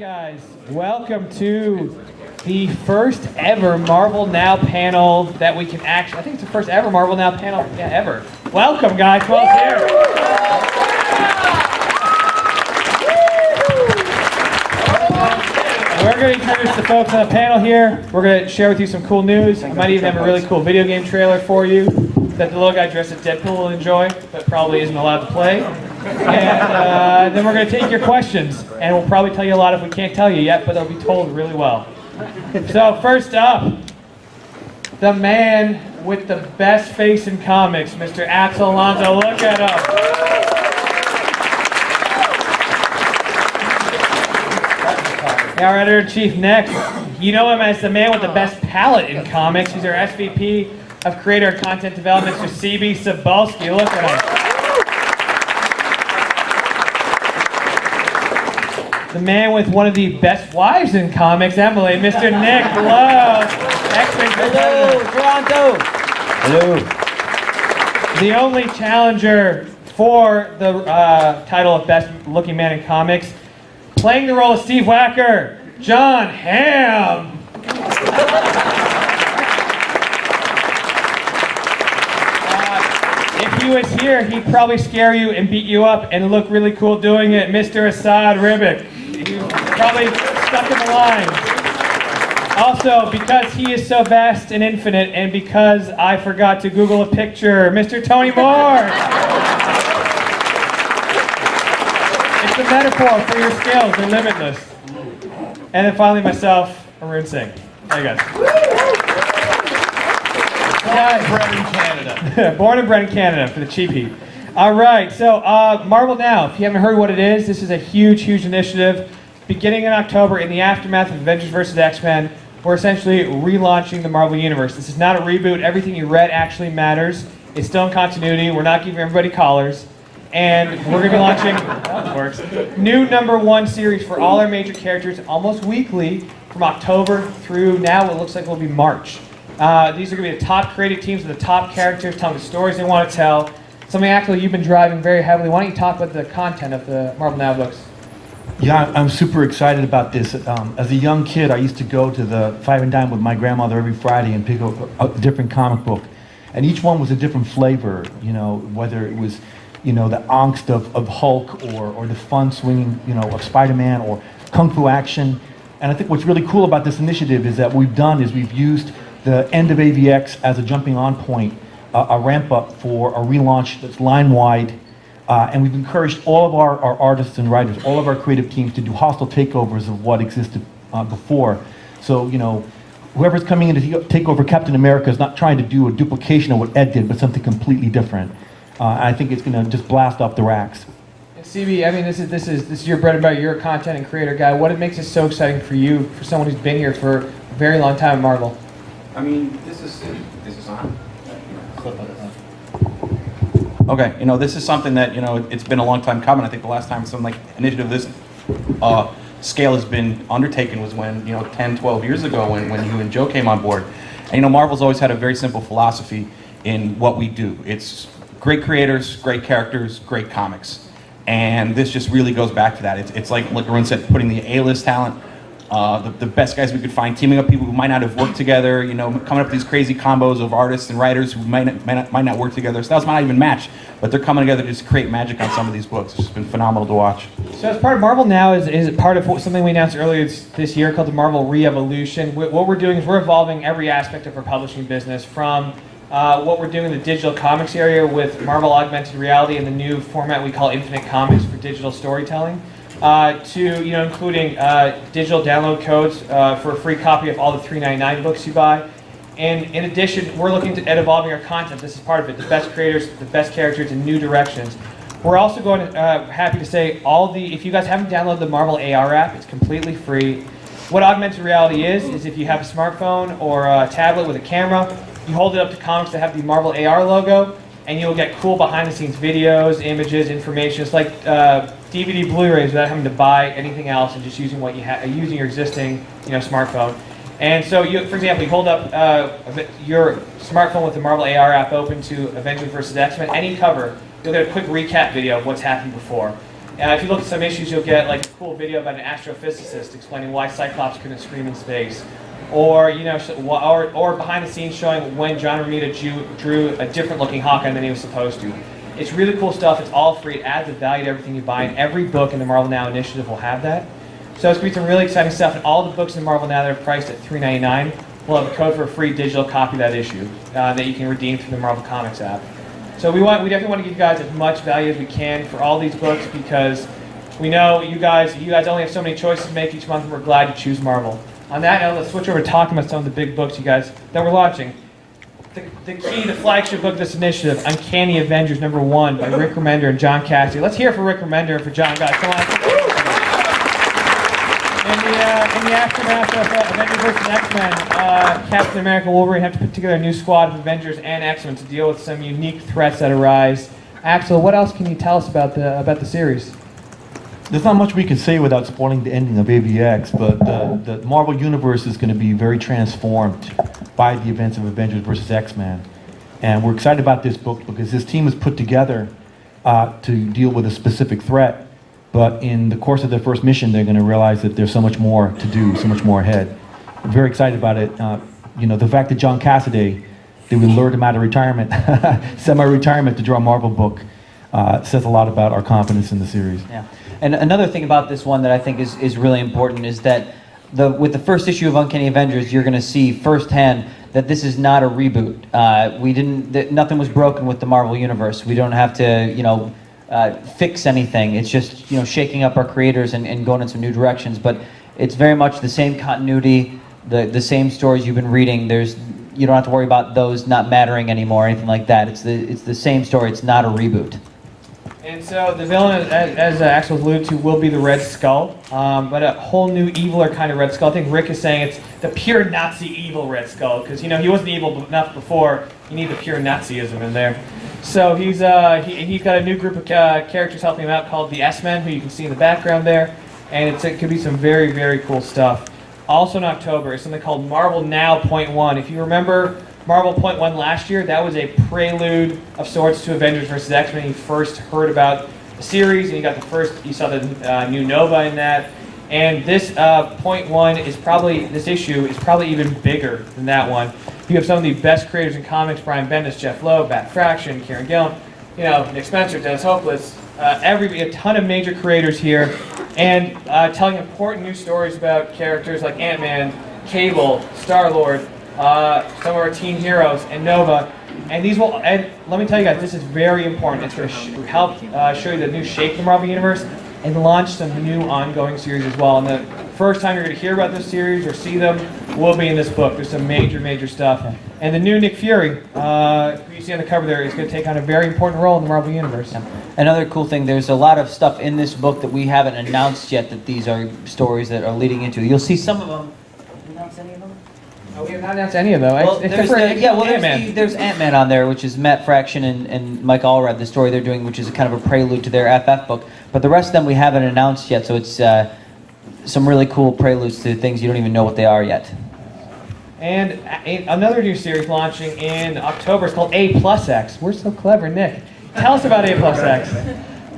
Guys, welcome to the first ever Marvel Now panel that we can actually, I think it's the first ever Marvel Now panel ever. Welcome guys, welcome here. We're going to introduce the folks on the panel here. We're going to share with you some cool news. I might even have a really cool video game trailer for you that the little guy dressed as Deadpool will enjoy, but probably isn't allowed to play. And then we're going to take your questions, and we'll probably tell you a lot if we can't tell you yet, but they'll be told really well. So first up, the man with the best face in comics, Mr. Axel Alonso. Look at him. Our editor-in-chief next. You know him as the man with the best palette in comics. He's our SVP of Creator and Content Development, Mr. Cebulski. Look at him. The man with one of the best wives in comics, Emily, Mr. Nick Lowe. Hello, Toronto. Hello. The only challenger for the title of Best Looking Man in Comics, playing the role of Steve Wacker, John Hamm. If he was here, he'd probably scare you and beat you up and look really cool doing it, Mr. Assad Ribic. Probably stuck in the lines. Also, because he is so vast and infinite, and because I forgot to Google a picture, Mr. Tony Moore. It's a metaphor for your skills, they're limitless. And then finally myself, Arune Singh. There you guys. Born and bred in Canada. Born and bred in Canada for the cheap heat. All right, so Marvel Now, if you haven't heard what it is, this is a huge, huge initiative. Beginning in October, in the aftermath of Avengers vs. X-Men, we're essentially relaunching the Marvel Universe. This is not a reboot. Everything you read actually matters. It's still in continuity. We're not giving everybody collars. And we're going to be launching new #1 series for all our major characters almost weekly from October through now what looks like will be March. These are going to be the top creative teams of the top characters telling the stories they want to tell. Something, Axel, you've been driving very heavily. Why don't you talk about the content of the Marvel Now books? Yeah, I'm super excited about this. As a young kid, I used to go to the Five and Dime with my grandmother every Friday and pick up a different comic book. And each one was a different flavor, you know, whether it was, you know, the angst of Hulk or the fun swinging, you know, of Spider-Man or Kung Fu action. And I think what's really cool about this initiative is that what we've done is we've used the end of AVX as a jumping on point, a ramp up for a relaunch that's line-wide. And we've encouraged all of our artists and writers, all of our creative teams to do hostile takeovers of what existed before. So, you know, whoever's coming in to take over Captain America is not trying to do a duplication of what Ed did, but something completely different. I think it's going to just blast off the racks. And CB, I mean, this is your bread and butter. You're a content and creator guy. What makes it so exciting for you, for someone who's been here for a very long time at Marvel? I mean, this is on. Okay, you know, this is something that, you know, it's been a long time coming. I think the last time some like initiative this scale has been undertaken was when, you know, 10, 12 years ago when you and Joe came on board. And, you know, Marvel's always had a very simple philosophy in what we do. It's great creators, great characters, great comics. And this just really goes back to that. It's like Arune said, putting the A-list talent, the best guys we could find, teaming up people who might not have worked together, you know, coming up with these crazy combos of artists and writers who might not work together. Styles might not even match, but they're coming together to just create magic on some of these books. It's just been phenomenal to watch. So as part of Marvel Now is part of something we announced earlier this year called the Marvel Re-Evolution. What we're doing is we're evolving every aspect of our publishing business from what we're doing in the digital comics area with Marvel Augmented Reality and the new format we call Infinite Comics for digital storytelling. To, you know, including digital download codes for a free copy of all the $3.99 books you buy. And in addition, we're looking at evolving our content. This is part of it. The best creators, the best characters in new directions. We're also going to, happy to say, if you guys haven't downloaded the Marvel AR app, it's completely free. What augmented reality is if you have a smartphone or a tablet with a camera, you hold it up to comics that have the Marvel AR logo, and you'll get cool behind-the-scenes videos, images, information. It's like DVD Blu-rays without having to buy anything else and just using what you have, using your existing, you know, smartphone. And so, for example, you hold up your smartphone with the Marvel AR app open to Avengers vs. X-Men, any cover, you'll get a quick recap video of what's happened before. If you look at some issues, you'll get like a cool video about an astrophysicist explaining why Cyclops couldn't scream in space, or or behind the scenes showing when John Romita drew a different looking Hawkeye than he was supposed to. It's really cool stuff. It's all free. It adds a value to everything you buy, and every book in the Marvel Now initiative will have that. So it's going to be some really exciting stuff, and all the books in Marvel Now that are priced at $3.99 will have a code for a free digital copy of that issue that you can redeem through the Marvel Comics app. So we definitely want to give you guys as much value as we can for all these books, because we know you guys only have so many choices to make each month, and we're glad you choose Marvel. On that note, let's switch over to talking about some of the big books you guys that we're launching. The flagship book of this initiative, Uncanny Avengers #1 by Rick Remender and John Cassidy. Let's hear it for Rick Remender and for John, guys. Come on. In the aftermath of Avengers vs. X-Men, Captain America and Wolverine have to put together a new squad of Avengers and X-Men to deal with some unique threats that arise. Axel, what else can you tell us about the series? There's not much we can say without spoiling the ending of AVX, but the Marvel Universe is going to be very transformed by the events of Avengers vs. X-Men. And we're excited about this book because this team is put together to deal with a specific threat. But in the course of their first mission, they're going to realize that there's so much more to do, so much more ahead. I'm very excited about it. The fact that John Cassaday, they would lured him out of retirement, semi-retirement, to draw a Marvel book, says a lot about our confidence in the series. Yeah. And another thing about this one that I think is really important is that with the first issue of Uncanny Avengers, you're going to see firsthand that this is not a reboot. Nothing was broken with the Marvel Universe. We don't have to, fix anything. It's just, shaking up our creators and going in some new directions. But it's very much the same continuity, the same stories you've been reading. You don't have to worry about those not mattering anymore or anything like that. It's the same story. It's not a reboot. And so the villain, as Axel alluded to, will be the Red Skull, but a whole new eviler kind of Red Skull. I think Rick is saying it's the pure Nazi evil Red Skull, because he wasn't evil enough before. You need the pure Nazism in there. So he's got a new group of characters helping him out called the S-Men, who you can see in the background there, and it could be some very, very cool stuff. Also in October is something called Marvel Now .1. If you remember Marvel .1 last year, that was a prelude of sorts to Avengers vs. X-Men. You first heard about the series, and you saw the new Nova in that. And this .1 this issue is probably even bigger than that one. You have some of the best creators in comics: Brian Bendis, Jeff Lowe, Bat Fraction, Kieran Gillen, Nick Spencer, Dennis Hopeless, a ton of major creators here, and telling important new stories about characters like Ant-Man, Cable, Star-Lord, some of our teen heroes, and Nova. And let me tell you guys, this is very important. It's going to help show you the new shape of the Marvel Universe and launch some new ongoing series as well. And the first time you're going to hear about this series or see them will be in this book. There's some major, major stuff. And the new Nick Fury, who you see on the cover there, is going to take on a very important role in the Marvel Universe. Yeah. Another cool thing, there's a lot of stuff in this book that we haven't announced yet that these are stories that are leading into. You'll see some of them. Have you announced any of them? Oh, we have not announced any of them. Well, Ant-Man. there's Ant-Man on there, which is Matt Fraction and Mike Allred, the story they're doing, which is kind of a prelude to their FF book. But the rest of them we haven't announced yet, so it's some really cool preludes to things you don't even know what they are yet. And another new series launching in October is called A+X. We're so clever, Nick. Tell us about A+X.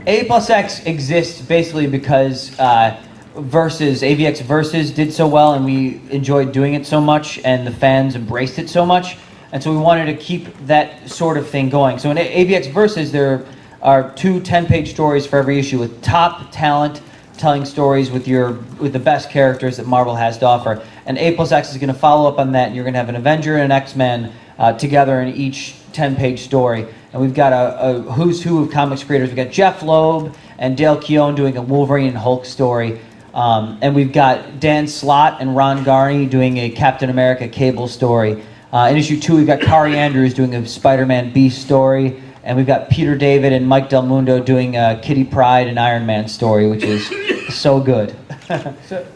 A+X exists basically because AVX Versus did so well, and we enjoyed doing it so much, and the fans embraced it so much, and so we wanted to keep that sort of thing going. So in AVX Versus, there are 2 10-page stories for every issue with top talent telling stories with the best characters that Marvel has to offer. And A+X is going to follow up on that, and you're going to have an Avenger and an X-Men together in each 10-page story. And we've got a who's who of comics creators. We've got Jeff Lowe and Dale Keown doing a Wolverine and Hulk story. And we've got Dan Slott and Ron Garney doing a Captain America Cable story. In issue 2, we've got Kari Andrews doing a Spider-Man Beast story. And we've got Peter David and Mike Del Mundo doing a Kitty Pryde and Iron Man story, which is so good.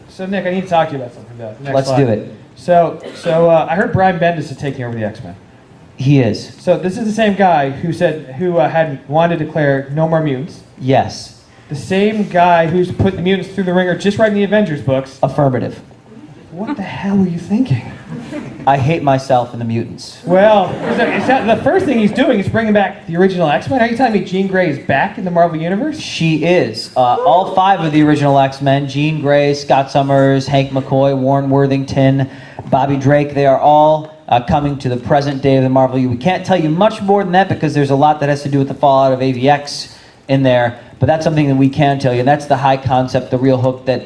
So Nick, I need to talk to you about something. Let's do it. So I heard Brian Bendis is taking over the X-Men. He is. So this is the same guy who had wanted to declare no more mutants. Yes. The same guy who's put the mutants through the ringer just writing the Avengers books. Affirmative. What the hell were you thinking? I hate myself and the mutants. Well, is that the first thing he's doing is bringing back the original X-Men? Are you telling me Jean Grey is back in the Marvel Universe? She is. All 5 of the original X-Men, Jean Grey, Scott Summers, Hank McCoy, Warren Worthington, Bobby Drake, they are all coming to the present day of the Marvel U. We can't tell you much more than that because there's a lot that has to do with the fallout of AVX in there, but that's something that we can tell you, and that's the high concept, the real hook that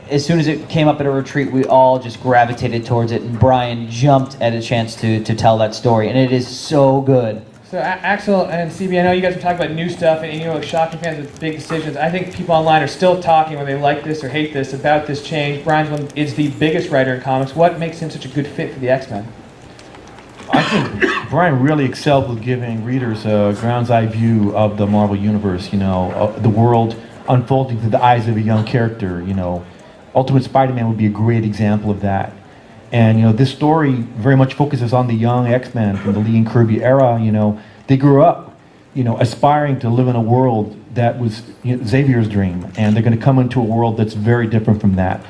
as soon as it came up at a retreat, we all just gravitated towards it, and Brian jumped at a chance to tell that story, and it is so good. So Axel and CB, I know you guys are talking about new stuff, and you know, shocking fans with big decisions. I think people online are still talking, whether they like this or hate this, about this change. Brian is the biggest writer in comics. What makes him such a good fit for the X-Men? I think Brian really excelled with giving readers a ground's eye view of the Marvel Universe, you know, the world unfolding through the eyes of a young character, you know. Ultimate Spider-Man would be a great example of that. And, you know, this story very much focuses on the young X-Men from the Lee and Kirby era, you know. They grew up, you know, aspiring to live in a world that was, you know, Xavier's dream, and they're going to come into a world that's very different from that.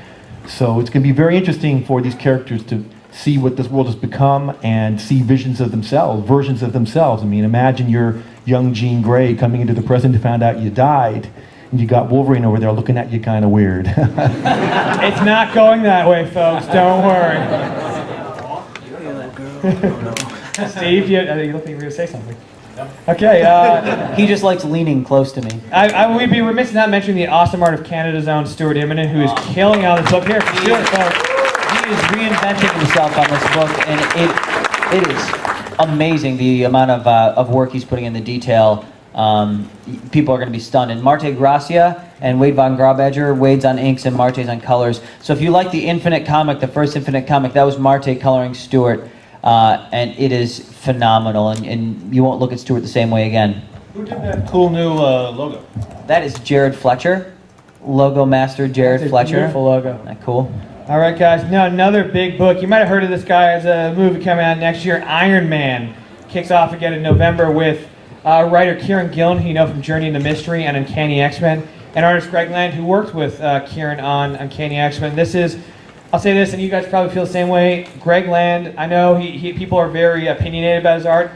So it's going to be very interesting for these characters to see what this world has become and see visions of themselves, versions of themselves. I mean, imagine you're young Jean Grey coming into the present and found out you died, and you got Wolverine over there looking at you kind of weird. It's not going that way, folks. Don't worry. Steve, you look like you were going to say something. Okay. He just likes leaning close to me. We'd be remiss in not mentioning the awesome art of Canada's own Stuart Immonen, who is killing on this book. Here, Stuart, folks. He is reinventing himself on this book, and it is amazing the amount of work he's putting in the detail. People are going to be stunned. And Marte Gracia and Wade Von Graubadger, Wade's on inks and Marte's on colors. So if you like the Infinite comic, the first Infinite comic, that was Marte coloring Stuart, and it is phenomenal, and you won't look at Stuart the same way again. Who did that cool new logo? That is Jared Fletcher, logo master Jared Fletcher. Beautiful logo. Isn't that cool? All right, guys. Now another big book. You might have heard of this guy as a movie coming out next year. Iron Man kicks off again in November with writer Kieran Gillen, who you know from Journey into Mystery and Uncanny X-Men, and artist Greg Land, who worked with Kieran on Uncanny X-Men. This is, I'll say this, and you guys probably feel the same way. Greg Land, I know people are very opinionated about his art.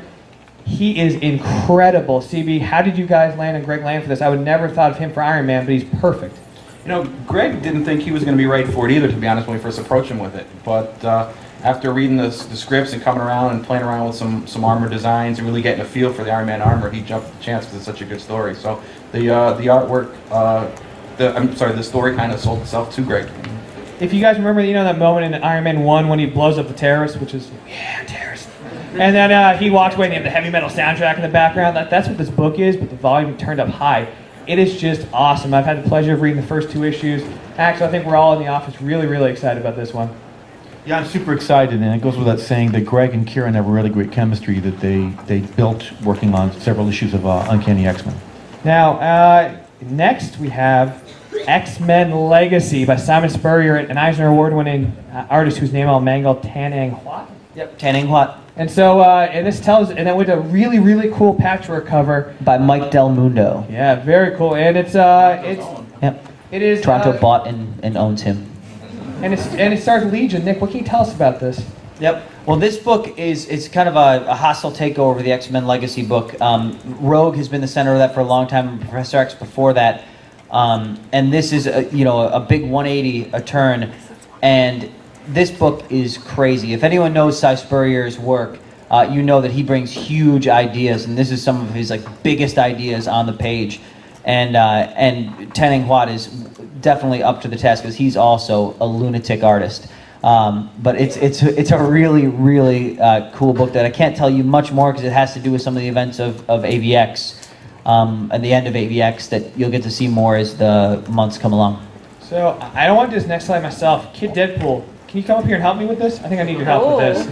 He is incredible. CB, how did you guys land on Greg Land for this? I would never have thought of him for Iron Man, but he's perfect. You know, Greg didn't think he was going to be right for it either, to be honest, when we first approached him with it. But after reading the scripts and coming around and playing around with some armor designs and really getting a feel for the Iron Man armor, he jumped at the chance because it's such a good story. So the artwork, the story kind of sold itself to Greg. If you guys remember, you know that moment in Iron Man 1 when he blows up the terrorists, which is, yeah, terrorists. And then he walks away and they have the heavy metal soundtrack in the background. That's what this book is, but the volume turned up high. It is just awesome. I've had the pleasure of reading the first 2 issues. Actually, I think we're all in the office really, really excited about this one. Yeah, I'm super excited, and it goes without saying that Greg and Kieran have a really great chemistry that they built working on several issues of Uncanny X-Men. Now, next we have X-Men Legacy by Simon Spurrier, an Eisner Award-winning artist whose name I'll mangle, Tan Ang Hua. Yep, Tanning Hua. And so, and this tells, and then with a really, really cool patchwork cover By Mike Del Mundo. Yeah, very cool. And it's Yep. it is Toronto bought and owns him. and it stars Legion. Nick, what can you tell us about this? Yep. Well, this book it's kind of a hostile takeover of the X-Men Legacy book. Rogue has been the center of that for a long time, and Professor X before that. And this is a big 180, a turn, and this book is crazy. If anyone knows Cy Spurrier's work, you know that he brings huge ideas, and this is some of his biggest ideas on the page. And Tanning Hua is definitely up to the task because he's also a lunatic artist. But it's a really, really cool book that I can't tell you much more because it has to do with some of the events of AVX and the end of AVX that you'll get to see more as the months come along. So I don't want to do this next slide myself. Kid Deadpool, can you come up here and help me with this? I think I need your help with this.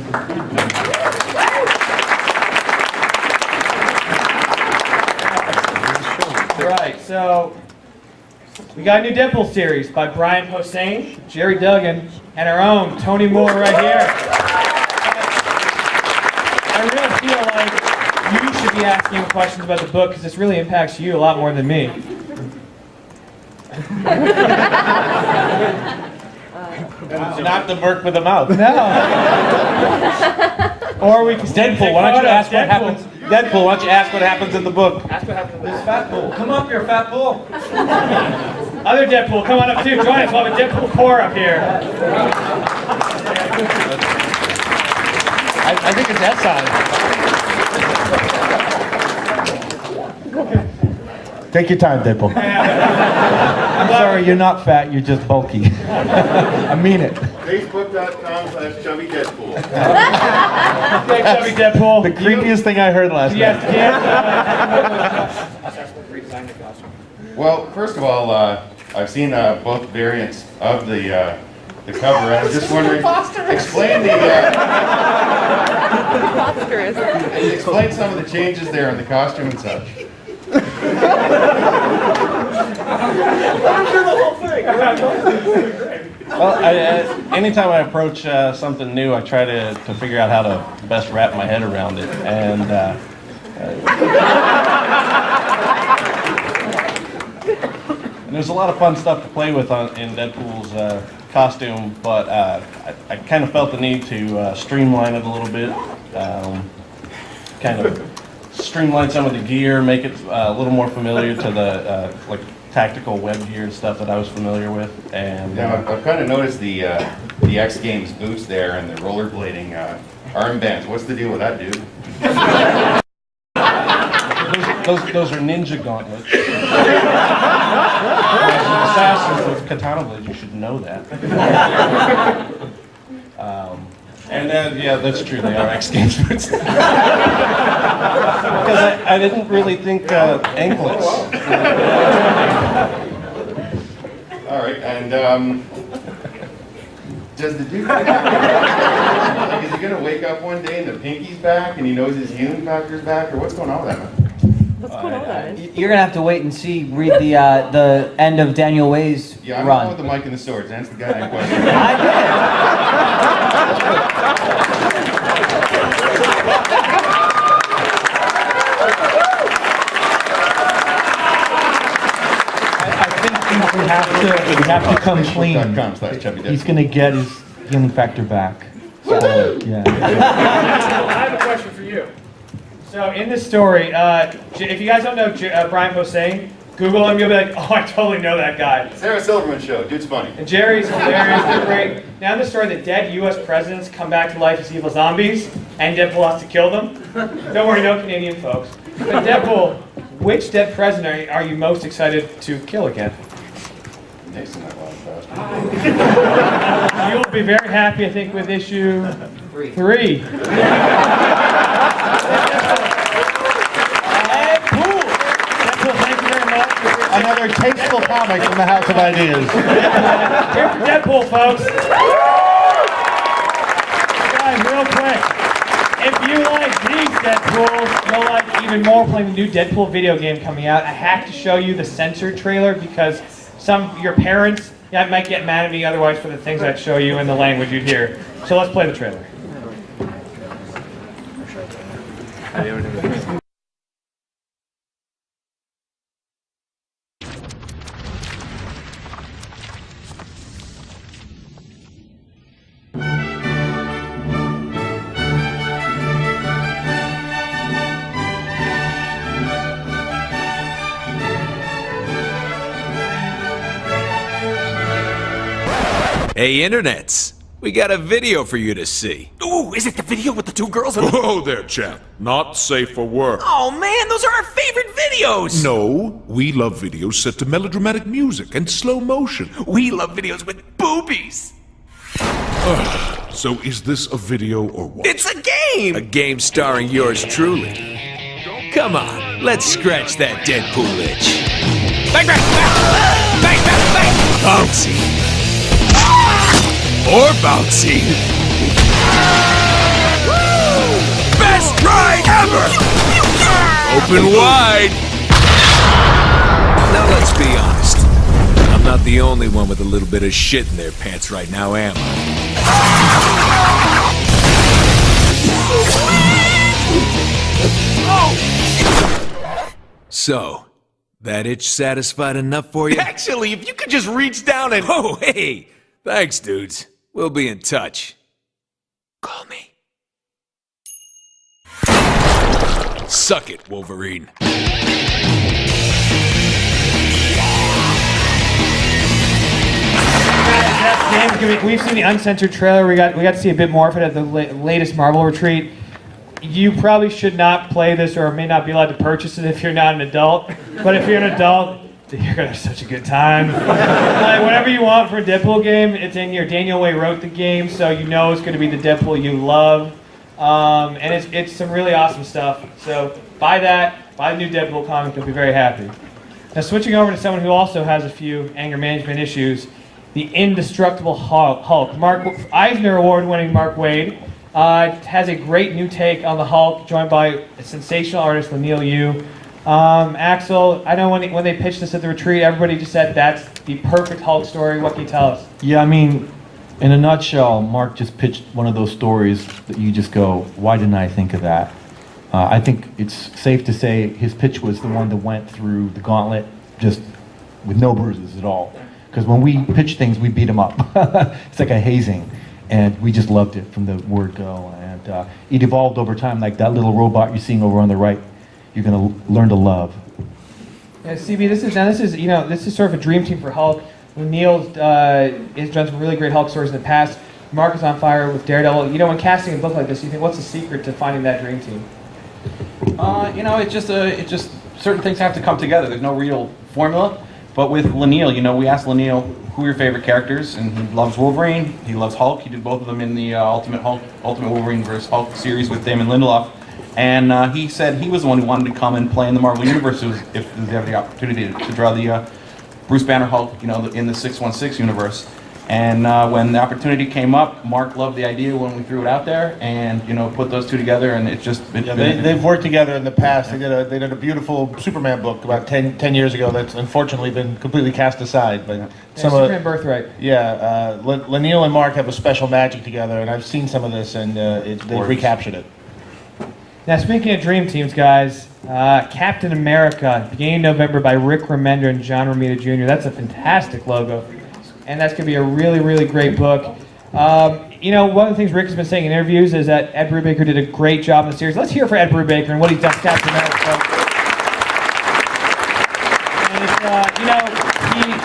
Right, so we got a new Deadpool series by Brian Posehn, Jerry Duggan, and our own Tony Moore right here. I really feel like you should be asking him questions about the book because this really impacts you a lot more than me. Not the Merc with a mouth. No. Or we can Deadpool, why don't you ask what happens? Deadpool, why don't you ask what happens in the book? Ask what happens. This fat bull. Come up here, fat bull. Other Deadpool, come on up too. Join us. We'll have a Deadpool core up here. I think it's that side. Take your time, Deadpool. I'm sorry, you're not fat, you're just bulky. I mean it. Facebook.com/ChubbyDeadpool. Thanks, Chubby Deadpool. The creepiest thing I heard last Yes, night. yes. Well, first of all, I've seen both variants of the cover, and I was just wondering, explain some of the changes there in the costume and such. Well, anytime I approach something new, I try to figure out how to best wrap my head around it. And there's a lot of fun stuff to play with in Deadpool's costume, but I kind of felt the need to streamline it a little bit, kind of streamline some of the gear, make it a little more familiar to the like tactical web gear and stuff that I was familiar with. And Now, I've kind of noticed the X Games boots there and the rollerblading armbands. What's the deal with that, dude? those are ninja gauntlets. As assassins with katana blades, you should know that. And then, yeah, that's true. They are X Games boots. Because I didn't really think anklets. All right, and does the dude like, is he gonna wake up one day and the pinky's back and he knows his healing factor's back, or what's going on with that, man? What's going on with that? You're gonna have to wait and see. Read the end of Daniel Way's Yeah, I'm run. not with the mic and the swords. Answer the goddamn question. I think we have to come clean. Facebook.com/ChubbyDeadpool. He's going to get his healing factor back. So, yeah. I have a question for you. So in this story, if you guys don't know Brian Posehn, Google him, you'll be like, oh, I totally know that guy. Sarah Silverman show. Dude's funny. And Jerry's hilarious, they're great. Now in the story, the dead U.S. presidents come back to life as evil zombies, and Deadpool has to kill them. Don't worry, no Canadian folks. But Deadpool, which dead president are you most excited to kill again? Nixon, that one bastard. You'll be very happy, I think, with issue 3. Deadpool, thank you very much. Another tasteful comic from the House of Ideas. Here for Deadpool, folks. Guys, real quick. If you like these Deadpools, you'll like even more playing the new Deadpool video game coming out. I have to show you the censored trailer because your parents might get mad at me otherwise for the things I'd show you and the language you'd hear. So let's play the trailer. Hey, internets, we got a video for you to see. Ooh, is it the video with the 2 girls? Whoa there, chap. Not safe for work. Oh man, those are our favorite videos! No, we love videos set to melodramatic music and slow motion. We love videos with boobies! So is this a video or what? It's a game! A game starring yours truly. Come on, let's scratch that Deadpool itch. Bang, bang, bang! Bang, bang, bang! Bouncy. Or bouncy. Best ride ever! Open wide. Now let's be honest. I'm not the only one with a little bit of shit in their pants right now, am I? So, that itch satisfied enough for you? Actually, if you could just reach down and... Oh, hey! Thanks, dudes. We'll be in touch. Call me. Suck it, Wolverine. We've seen the uncensored trailer. We got to see a bit more of it at the latest Marvel retreat. You probably should not play this, or may not be allowed to purchase it if you're not an adult. But if you're an adult, you're gonna have such a good time. Like, whatever you want for a Deadpool game, it's in here. Daniel Way wrote the game, so you know it's gonna be the Deadpool you love. And it's some really awesome stuff. So buy that. Buy the new Deadpool comic. You'll be very happy. Now switching over to someone who also has a few anger management issues. The indestructible Hulk. Mark Eisner Award-winning Mark Waid has a great new take on the Hulk, joined by a sensational artist, Laniel Yu. Axel, I know when they pitched this at the retreat, everybody just said that's the perfect Hulk story. What can you tell us? Yeah, I mean, in a nutshell, Mark just pitched one of those stories that you just go, why didn't I think of that? I think it's safe to say his pitch was the one that went through the gauntlet just with no bruises at all. Because when we pitch things, we beat them up. It's like a hazing. And we just loved it from the word go. And it evolved over time, like that little robot you're seeing over on the right, you're going to learn to love. Yeah, CB, this is sort of a dream team for Hulk. Neil's has done some really great Hulk stories in the past. Mark is on fire with Daredevil. You know, when casting a book like this, you think, what's the secret to finding that dream team? It just certain things have to come together. There's no real formula. But with Laniel, we asked Laniel who are your favorite characters, and he loves Wolverine. He loves Hulk. He did both of them in the Ultimate Wolverine vs. Hulk series with Damon Lindelof. And he said he was the one who wanted to come and play in the Marvel Universe if they have the opportunity to draw the Bruce Banner Hulk, in the 616 universe. And when the opportunity came up, Mark loved the idea when we threw it out there, and put those two together, and they've worked together in the past. They did a beautiful Superman book about 10 years ago that's unfortunately been completely cast aside. But Superman Birthright. Yeah, Laniel and Mark have a special magic together, and I've seen some of this, and they've recaptured it. Now, speaking of dream teams, guys, Captain America, beginning of November by Rick Remender and John Romita Jr. That's a fantastic logo. And that's going to be a really, really great book. One of the things Rick has been saying in interviews is that Ed Brubaker did a great job in the series. Let's hear for Ed Brubaker and what he's done for Captain America.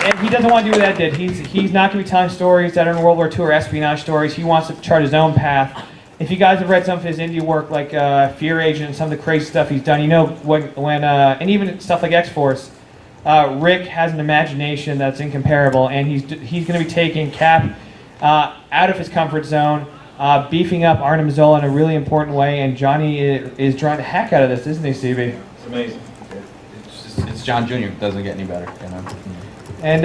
And he doesn't want to do what Ed did. He's not going to be telling stories that are in World War II or espionage stories. He wants to chart his own path. If you guys have read some of his indie work, like Fear Agent and some of the crazy stuff he's done, and even stuff like X-Force, Rick has an imagination that's incomparable, and he's going to be taking Cap out of his comfort zone, beefing up Arnim Zola in a really important way, and Johnny is drawing the heck out of this, isn't he, CB? It's amazing. It's John Jr. It doesn't get any better. And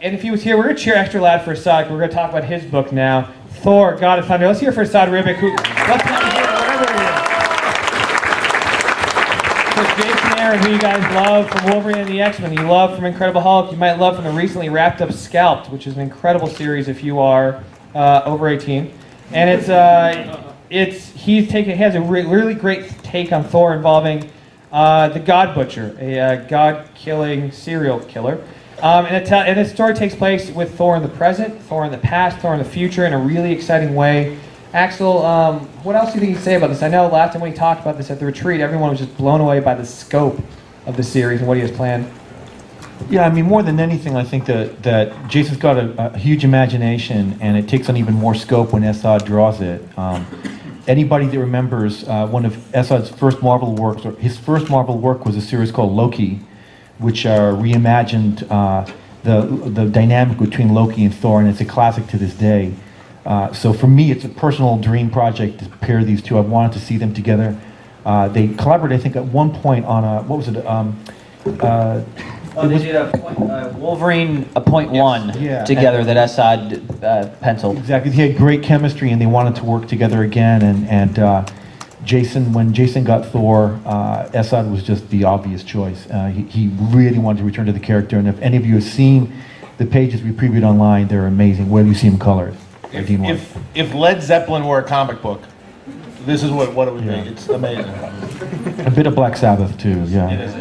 if he was here, we're going to cheer extra loud for Assad. We're going to talk about his book now, Thor, God of Thunder. Let's hear for Assad Ribic, let's not hear wherever he is. Jason Aaron, who you guys love from Wolverine and the X-Men, you love from Incredible Hulk, you might love from the recently wrapped up Scalped, which is an incredible series if you are over 18. And he has a really great take on Thor involving the God Butcher, a God-killing serial killer. And the story takes place with Thor in the present, Thor in the past, Thor in the future in a really exciting way. Axel, what else do you think you can say about this? I know last time when he talked about this at the retreat, everyone was just blown away by the scope of the series and what he has planned. Yeah, I mean, more than anything, I think that Jason's got a huge imagination, and it takes on even more scope when Assad draws it. Anybody that remembers one of Assad's first Marvel works, or his first Marvel work was a series called Loki, which reimagined the dynamic between Loki and Thor, and it's a classic to this day. So for me, it's a personal dream project to pair these two. I wanted to see them together. They collaborated, I think, at one point on what was it? They did a Wolverine Point One together that Assad penciled. Exactly. He had great chemistry, and they wanted to work together again. And when Jason got Thor, Assad was just the obvious choice. He really wanted to return to the character. And if any of you have seen the pages we previewed online, they're amazing. Where do you see them colored? If Led Zeppelin were a comic book, this is what it would be. It's amazing. A bit of Black Sabbath too. Yeah. It is.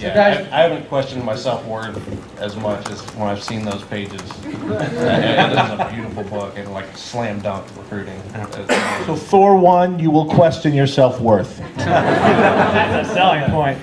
I haven't questioned my self-worth as much as when I've seen those pages. It is a beautiful book and like slam dunk recruiting. So Thor 1, you will question your self-worth. That's a selling point.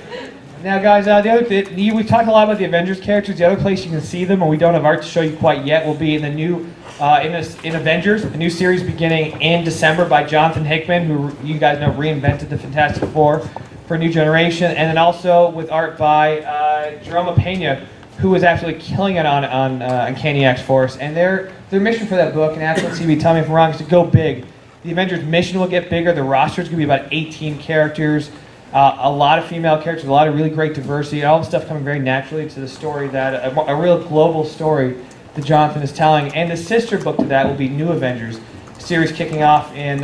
Now, guys, we've talked a lot about the Avengers characters. The other place you can see them, and we don't have art to show you quite yet, will be in the new in Avengers, a new series beginning in December by Jonathan Hickman, who you guys know reinvented the Fantastic Four for a new generation, and then also with art by Jerome Pena, who was absolutely killing it on Uncanny X-Force. And their mission for that book, and Axel and CB, tell me if I'm wrong, is to go big. The Avengers' mission will get bigger. The roster is going to be about 18 characters. A lot of female characters, a lot of really great diversity, all the stuff coming very naturally to the story that a real global story that Jonathan is telling. And the sister book to that will be New Avengers, series kicking off in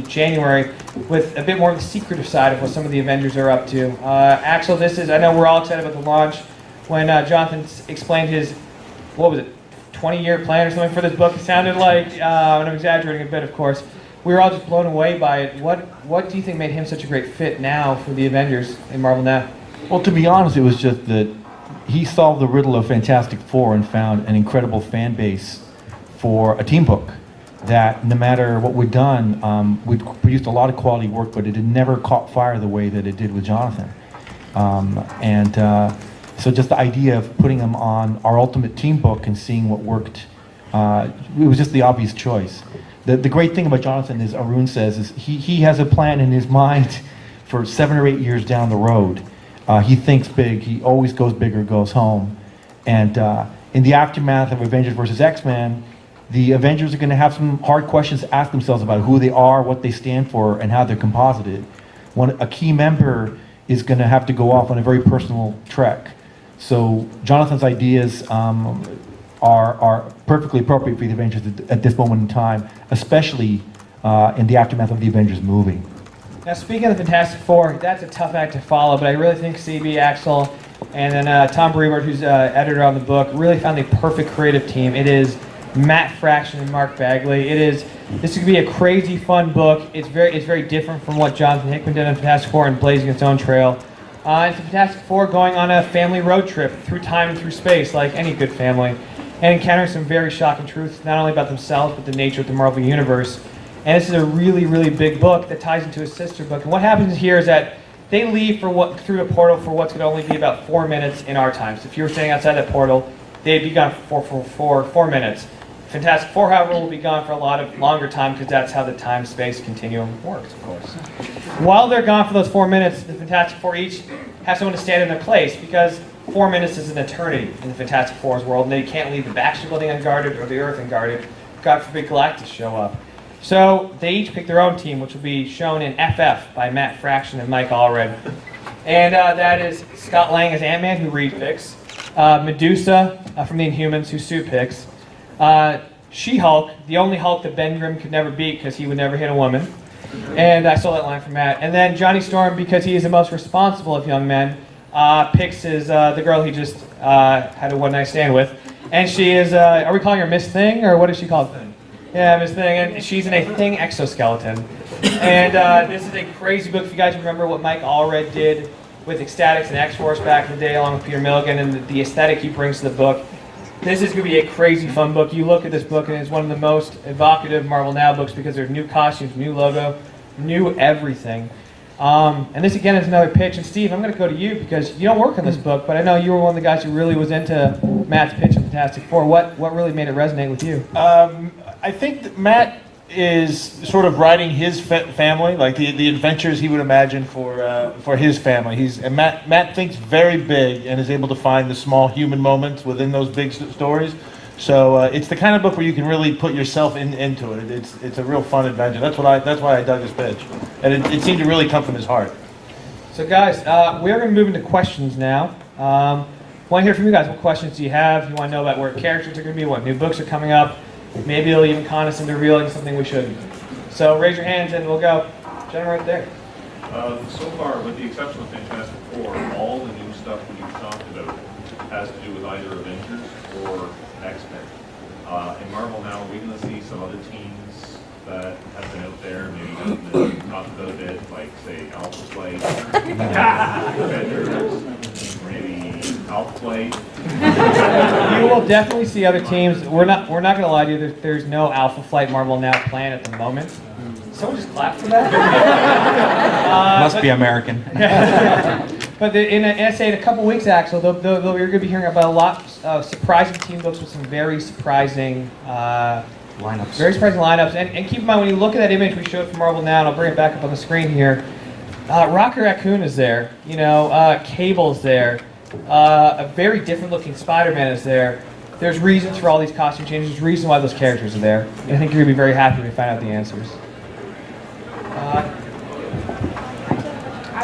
January with a bit more of the secretive side of what some of the Avengers are up to. Axel, I know we're all excited about the launch. When Jonathan explained his, 20-year plan or something for this book, it sounded like, and I'm exaggerating a bit, of course, we were all just blown away by it. What do you think made him such a great fit now for the Avengers in Marvel now? Well, to be honest, it was just that he solved the riddle of Fantastic Four and found an incredible fan base for a team book that no matter what we'd done, we'd produced a lot of quality work, but it had never caught fire the way that it did with Jonathan. So just the idea of putting him on our ultimate team book and seeing what worked, it was just the obvious choice. The great thing about Jonathan, as Arune says, is he has a plan in his mind for 7 or 8 years down the road. He thinks big. He always goes big or goes home. And in the aftermath of Avengers versus X-Men, the Avengers are going to have some hard questions to ask themselves about who they are, what they stand for, and how they're composited. A key member is going to have to go off on a very personal trek. So Jonathan's ideas are perfectly appropriate for the Avengers at this moment in time, especially in the aftermath of the Avengers movie. Now, speaking of the Fantastic Four, that's a tough act to follow, but I really think CB, Axel, and then Tom Brevoort, who's editor on the book, really found the perfect creative team. It is Matt Fraction and Mark Bagley. This is going to be a crazy, fun book. It's very different from what Jonathan Hickman did in Fantastic Four and blazing its own trail. It's the Fantastic Four going on a family road trip through time and through space, like any good family, and encountering some very shocking truths, not only about themselves, but the nature of the Marvel Universe. And this is a really, really big book that ties into a sister book. And what happens here is that they leave through the portal for what's going to only be about 4 minutes in our time. So if you were standing outside that portal, they'd be gone for 4 minutes. Fantastic Four, however, will be gone for a lot of longer time because that's how the time-space continuum works, of course. While they're gone for those 4 minutes, the Fantastic Four each have someone to stand in their place because 4 minutes is an eternity in the Fantastic Four's world, and they can't leave the Baxter Building unguarded or the Earth unguarded. God forbid Galactus show up. So they each pick their own team, which will be shown in FF by Matt Fraction and Mike Allred. And that is Scott Lang as Ant-Man, who Reed picks, Medusa from the Inhumans, who Sue picks, She-Hulk, the only Hulk that Ben Grimm could never beat because he would never hit a woman. And I stole that line from Matt. And then Johnny Storm, because he is the most responsible of young men, picks the girl he just had a one-night stand with. And she is, are we calling her Miss Thing, or what is she called? Yeah, Miss Thing. And she's in a Thing exoskeleton. And this is a crazy book. If you guys remember what Mike Allred did with Ecstatics and X-Force back in the day, along with Peter Milligan, and the aesthetic he brings to the book, this is going to be a crazy fun book. You look at this book, and it's one of the most evocative Marvel Now books because there's new costumes, new logo, new everything. And this, again, is another pitch. And Steve, I'm going to go to you because you don't work on this book, but I know you were one of the guys who really was into Matt's pitch in Fantastic Four. What really made it resonate with you? I think that Matt is sort of writing his family, like the adventures he would imagine for his family. Matt thinks very big and is able to find the small human moments within those big stories. So it's the kind of book where you can really put yourself into it. It's a real fun adventure. That's why I dug his pitch, and it seemed to really come from his heart. So guys, we are going to move into questions now. Want to hear from you guys. What questions do you have? You want to know about where characters are going to be, what new books are coming up. Maybe it'll even con us into revealing something we shouldn't. So raise your hands and we'll go. Gentleman right there. So far, with the exception of Fantastic Four, all the new stuff that you've talked about has to do with either Avengers or X-Men. In Marvel now, we're going to see some other teams that have been out there, maybe haven't been talked about a bit, like, say, Alpha Flight, Avengers, maybe Alpha Flight. You will definitely see other teams. We're not going to lie to you. There's no Alpha Flight Marvel Now plan at the moment. Someone just clapped for that. Must be American. But in a couple weeks, Axel, you're going to be hearing about a lot of surprising team books with some very surprising Lineups. Very surprising lineups. And keep in mind, when you look at that image we showed from Marvel Now, and I'll bring it back up on the screen here, Rocket Raccoon is there. Cable's there. A very different looking Spider-Man is there. There's reasons for all these costume changes. There's reasons why those characters are there. And I think you're going to be very happy when you find out the answers. I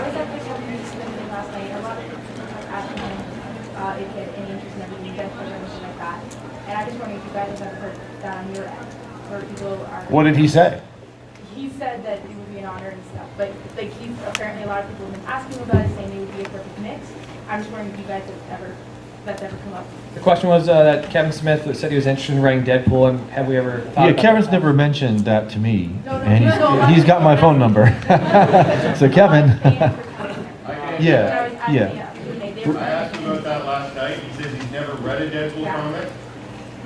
was at the company last night. A lot of people were asking him if he had any interest in everything, or anything like that. And I just wondering if you guys have ever heard that on your end, where people are. What did he say? He said that it would be an honor and stuff, but he's apparently a lot of people have been asking him about it, saying they would be a perfect mix. I'm just wondering if you guys have that's ever come up. The question was that Kevin Smith said he was interested in writing Deadpool, and have we ever thought about Kevin's that? never mentioned that to me, No, and he's got my phone number. So Kevin, yeah. I asked him about that last night. He says he's never read a Deadpool comic.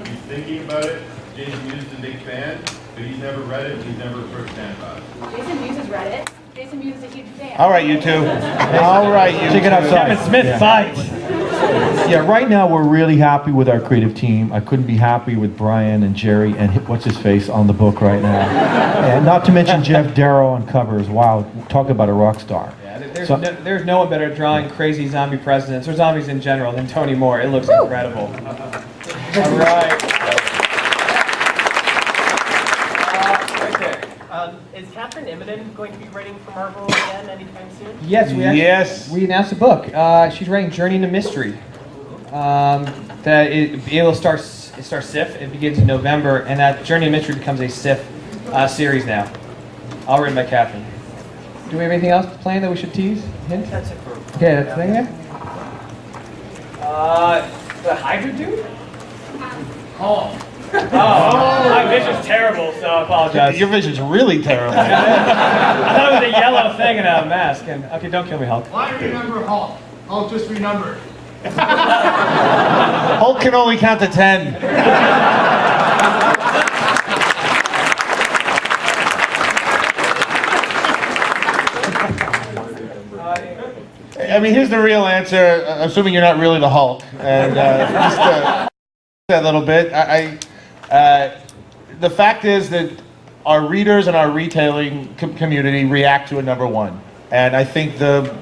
He's thinking about it. Jason Mewes is a big fan, but he's never read it. He's never approached Dan about it. Jason Mewes has read it. Jason Mewes is a huge fan. All right, you two. All right, you Take it two. outside. Kevin Smith fight. Yeah, right now we're really happy with our creative team. I couldn't be happy with Brian and Jerry and what's his face on the book right now. And not to mention Jeff Darrow on covers. Wow, talk about a rock star. Yeah, there's no one better at drawing crazy zombie presidents or zombies in general than Tony Moore. It looks incredible. All right. Right there. Is Catherine Immonen going to be writing for Marvel again anytime soon? Yes, we announced a book. She's writing Journey into Mystery. It'll start SIF. It begins in November, and that Journey into Mystery becomes a SIF series now. All written by Catherine. Do we have anything else planned that we should tease? Hint? That's it for. Okay, that's the thing there. The Hydra dude? Oh, my vision's terrible, so I apologize. Your vision's really terrible. I thought it was a yellow thing and a mask. And okay, don't kill me, Hulk. Why remember Hulk? Hulk just remembered. Hulk can only count to 10. I mean, here's the real answer, assuming you're not really the Hulk. And just that little bit. The fact is that our readers and our retailing community react to a #1. And I think the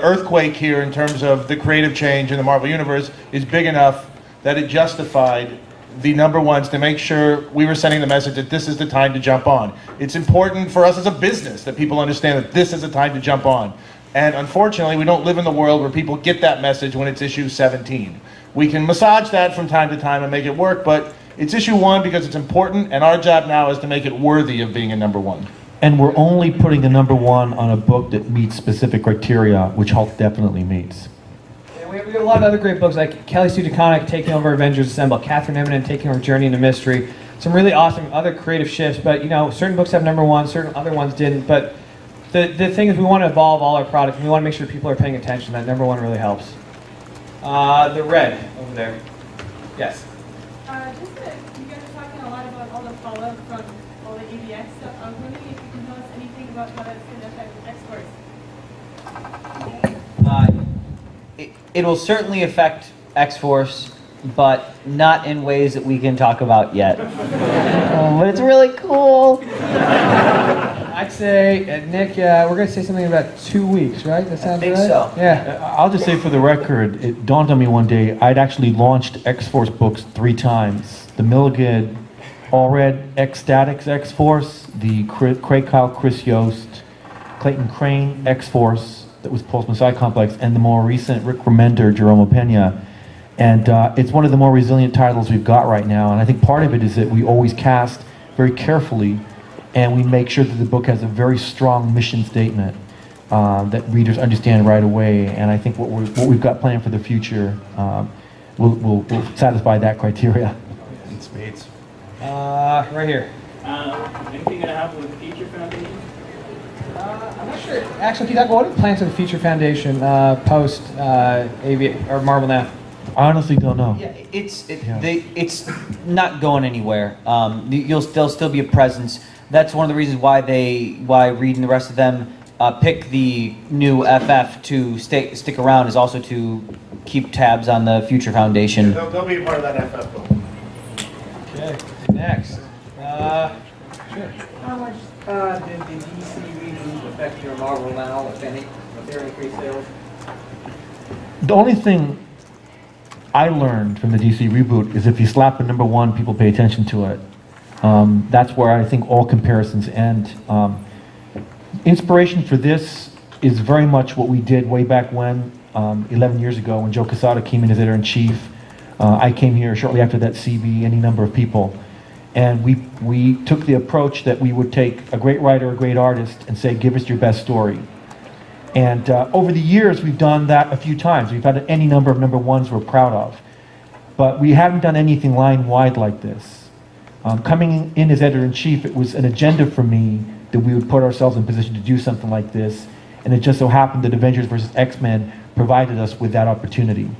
earthquake here in terms of the creative change in the Marvel Universe is big enough that it justified the #1s to make sure we were sending the message that this is the time to jump on. It's important for us as a business that people understand that this is the time to jump on. And unfortunately, we don't live in the world where people get that message when it's issue 17. We can massage that from time to time and make it work, but it's issue 1 because it's important, and our job now is to make it worthy of being a #1. And we're only putting the #1 on a book that meets specific criteria, which Hulk definitely meets. Yeah, we have a lot of other great books like Kelly Sue DeConnick taking over Avengers Assemble, Catherine Immonen taking over Journey into Mystery. Some really awesome other creative shifts, but certain books have #1, certain other ones didn't. But the thing is, we want to evolve all our products, and we want to make sure people are paying attention. That #1 really helps. The red over there. Yes. You guys are talking a lot about all the fallout from all the AVX stuff. I was wondering if you can tell us anything about how that's going to affect X-Force. It will certainly affect X-Force, but not in ways that we can talk about yet. But it's really cool. I'd say, Nick, we're going to say something in about 2 weeks, right? That sounds right? I think so. Yeah. I'll just say for the record, it dawned on me one day, I'd actually launched X-Force books 3 times. The Milligan Allred X-Statics X-Force, the Craig Kyle Chris Yost, Clayton Crane X-Force, that was Pulse Messiah Complex, and the more recent Rick Remender, Jerome Pena. And it's one of the more resilient titles we've got right now, and I think part of it is that we always cast very carefully, and we make sure that the book has a very strong mission statement that readers understand right away. And I think what we've got planned for the future will satisfy that criteria. In spades. Right here. Anything going to happen with the Future Foundation? I'm not sure. Actually, can you talk about what are the plans for the Future Foundation post or Marvel Now? I honestly don't know. Yeah, it's not going anywhere. There'll still be a presence. That's one of the reasons why Reed and the rest of them pick the new FF to stick around, is also to keep tabs on the future foundation. Yeah, they'll be a part of that FF goal. Okay, next. Sure. How much did the DC reboot affect your Marvel now, if any? Was there increased sales? The only thing I learned from the DC reboot is if you slap a number one, people pay attention to it. That's where I think all comparisons end. Inspiration for this is very much what we did way back when, 11 years ago, when Joe Quesada came in as editor-in-chief. I came here shortly after that, CB, any number of people. And we took the approach that we would take a great writer, a great artist, and say, give us your best story. And over the years, we've done that a few times. We've had any number of number ones we're proud of. But we haven't done anything line-wide like this. Coming in as editor-in-chief, it was an agenda for me that we would put ourselves in position to do something like this. And it just so happened that Avengers vs. X-Men provided us with that opportunity.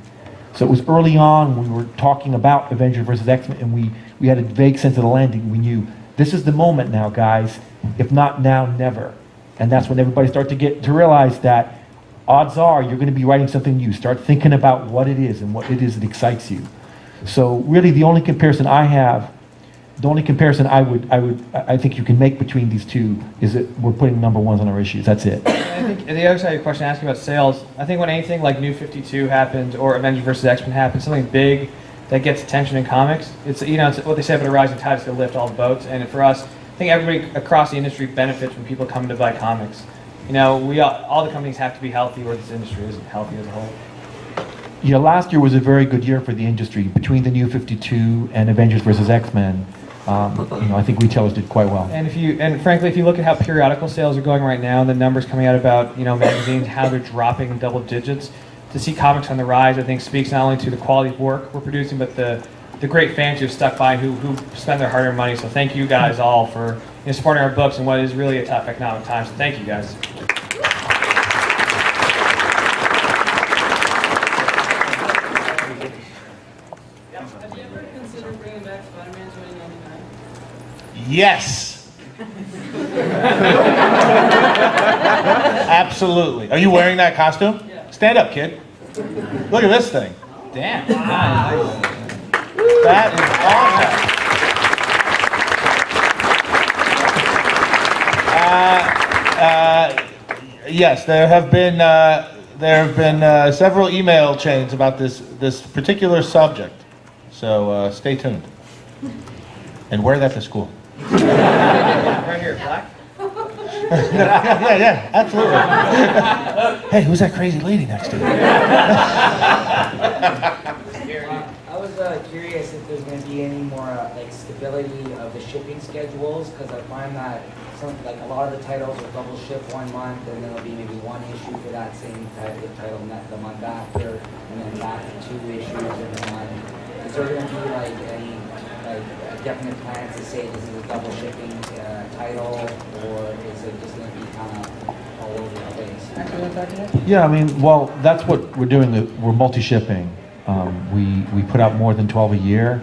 So it was early on when we were talking about Avengers vs. X-Men, and we had a vague sense of the landing. We knew, this is the moment now, guys. If not now, never. And that's when everybody started to realize that odds are you're going to be writing something new. Start thinking about what it is and what it is that excites you. So really the only comparison I have, the only comparison I think you can make between these two is that we're putting number ones on our issues. That's it. I think the other side of your question, asking about sales, I think when anything like New 52 happens or Avengers vs. X-Men happens, something big that gets attention in comics, it's what they say about a rising tide is going to lift all boats. And for us, I think everybody across the industry benefits when people come to buy comics. All the companies have to be healthy, or this industry isn't healthy as a whole. Yeah, last year was a very good year for the industry. Between the New 52 and Avengers vs. X-Men, I think retailers did quite well. And frankly, if you look at how periodical sales are going right now, and the numbers coming out about magazines, how they're dropping in double digits, to see comics on the rise, I think speaks not only to the quality of work we're producing, but the great fans who have stuck by, who spend their hard-earned money. So thank you guys all for supporting our books in what is really a tough economic time. So thank you guys. Have you ever considered bringing back Spider-Man 2099? Yes. Absolutely. Are you wearing that costume? Yeah. Stand up, kid. Look at this thing. Damn. Nice. That is awesome. Yes, there have been several email chains about this particular subject. So stay tuned and wear that to school. Right here, black. yeah, absolutely. Hey, who's that crazy lady next to you? I was curious if there's going to be any more stability of the shipping schedules, because I find that a lot of the titles will double ship 1 month, and then there'll be maybe 1 issue for that same type of title the month after, and then back to 2 issues in the month. Is there going to be any definite plans to say this is a double shipping title, or is it just going to be kind of all over the place? Yeah, well, that's what we're doing. We're multi-shipping. We put out more than 12 a year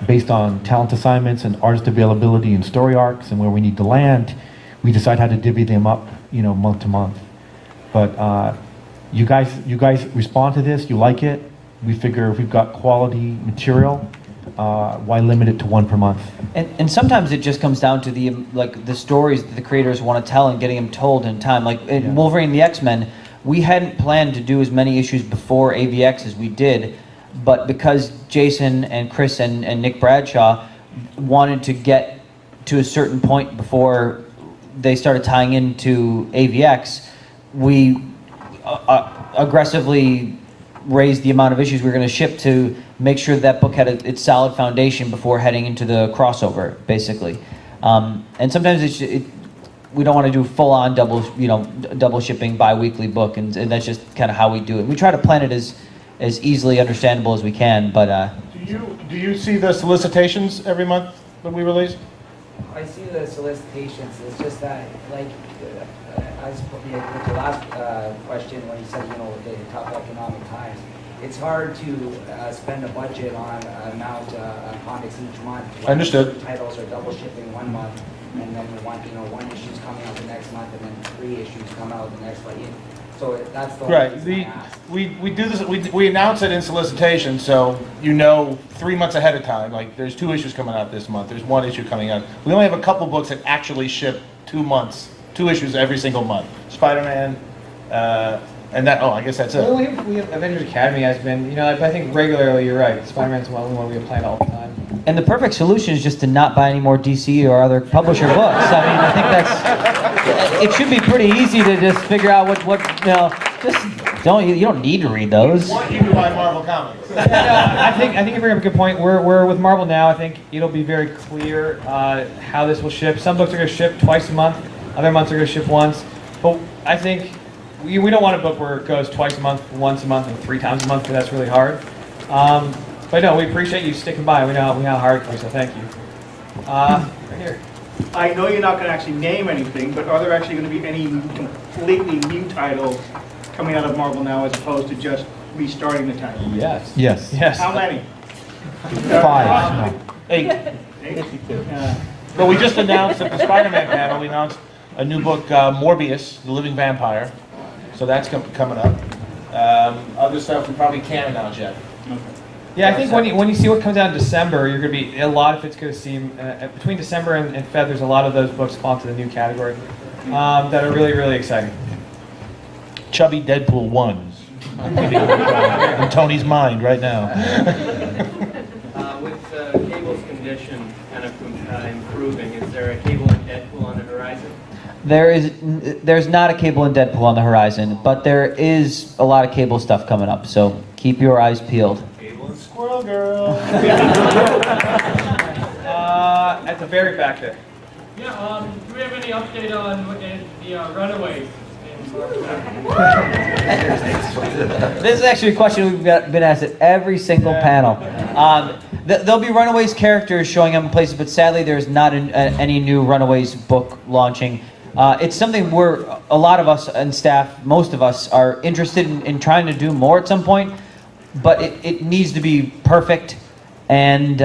based on talent assignments and artist availability and story arcs and where we need to land. We decide how to divvy them up, month to month. But you guys respond to this. You like it. We figure if we've got quality material, why limit it to 1 per month? And sometimes it just comes down to the stories that the creators want to tell and getting them told in time. In Wolverine and the X-Men, we hadn't planned to do as many issues before AVX as we did, but because Jason and Chris and Nick Bradshaw wanted to get to a certain point before they started tying into AVX, we aggressively raised the amount of issues we were going to ship to make sure that book had its solid foundation before heading into the crossover, basically. And sometimes we don't want to do full-on double shipping bi-weekly book, and that's just kind of how we do it. We try to plan it as easily understandable as we can, but Do you see the solicitations every month that we release? I see the solicitations. It's just that, as with your last question, when you said, the tough economic times, it's hard to spend a budget on amount comics each month. Understood. Titles are double shipping one month, and then one issue's coming out the next month, and then 3 issues come out the next month. So that's the Right. only reason I asked. We do this. We announce it in solicitation, so you know 3 months ahead of time. Like there's 2 issues coming out this month. There's 1 issue coming out. We only have a couple books that actually ship 2 months, 2 issues every single month. Spider-Man, and that. Oh, I guess that's it. Well, we have Avengers Academy has been, I think regularly, you're right. Spider-Man's the only one we have planned all the time. And the perfect solution is just to not buy any more DC or other publisher books. I mean, I think it should be pretty easy to just figure out what just you don't need to read those. We want you to buy Marvel comics. I think you bring up a good point. We're with Marvel now. I think it'll be very clear how this will ship. Some books are going to ship twice a month. Other months are going to ship once. But I think we don't want a book where it goes twice a month, once a month, and 3 times a month, because that's really hard. But no, we appreciate you sticking by. We know how hard it is, so thank you. Right here. I know you're not going to actually name anything, but are there actually going to be any completely new titles coming out of Marvel now as opposed to just restarting the title? Yes. Yes. How many? 5. 8. 8? But we just announced at the Spider-Man panel, we announced a new book, Morbius, The Living Vampire. So that's coming up. Other stuff we probably can't announce yet. Yeah, I think when you see what comes out in December, you're going to be, a lot of it's going to seem, between December and Feb, there's a lot of those books fall into the new category that are really, really exciting. Chubby Deadpool 1s. In Tony's mind right now. With Cable's condition kind of improving, is there a Cable and Deadpool on the horizon? There's not a Cable and Deadpool on the horizon, but there is a lot of Cable stuff coming up, so keep your eyes peeled. Squirrel Girl. At the very back there. Yeah, do we have any update on the Runaways? This is actually a question we've been asked at every single panel. There'll be Runaways characters showing up in places, but sadly there's not any new Runaways book launching. It's something a lot of us and staff, most of us, are interested in trying to do more at some point, but it needs to be perfect, and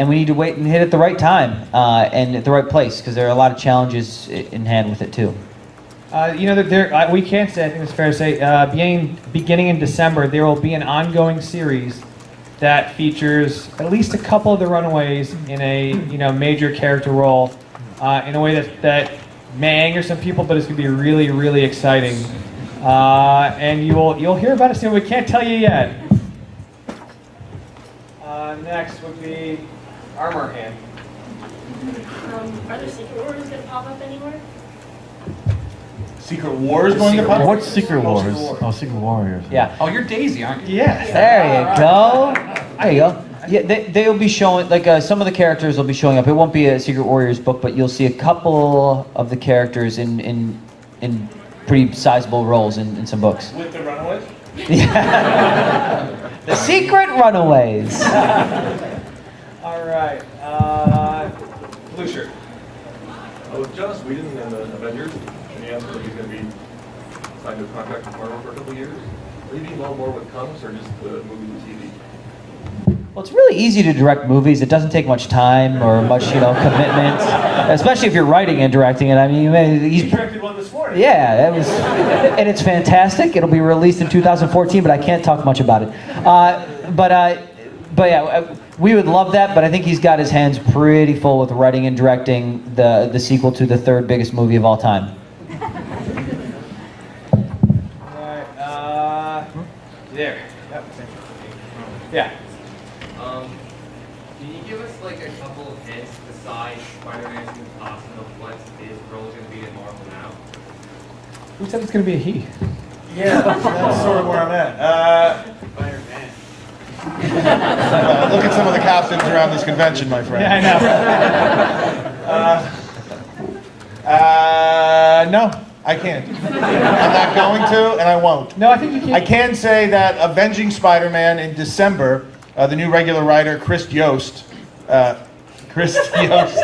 we need to wait and hit at the right time and at the right place, because there are a lot of challenges in hand with it too. We can say, I think it's fair to say, beginning in December, there will be an ongoing series that features at least a couple of the Runaways in a major character role in a way that may anger some people, but it's going to be really, really exciting. And you'll hear about it soon. We can't tell you yet. Next would be Armor Hand. Are there Secret Wars going to pop up anywhere? Secret Wars going to pop up? What's Secret Wars? Oh, Secret Warriors. Yeah. Oh, you're Daisy, aren't you? Yes. There you go. There you go. Yeah, they'll be showing, some of the characters will be showing up. It won't be a Secret Warriors book, but you'll see a couple of the characters in pretty sizable roles in some books. With the Runaways? Yeah. The Secret Runaways. All right. Blue shirt. With Joss Whedon and the Avengers, and he asked if he's going to be signed to a contract with Marvel for a couple of years. Will he be involved more with comics or just the movies and TV? Well, it's really easy to direct movies. It doesn't take much time or much, commitment, especially if you're writing and directing it. I mean, He directed one this morning. yeah, and it's fantastic. It'll be released in 2014, but I can't talk much about it. But yeah, we would love that. But I think he's got his hands pretty full with writing and directing the sequel to the 3rd biggest movie of all time. All right. There. Yep. Yeah. Can you give us a couple of hints besides Spider-Man's new costume of what his role is going to be in Marvel now? Who said it's going to be a he? Yeah, that's sort of where I'm at. Spider-Man. Look at some of the costumes around this convention, my friend. Yeah, I know. No, I can't. I'm not going to, and I won't. No, I think you can. I can say that Avenging Spider-Man in December, the new regular writer, Christ Yost, Christ Yost,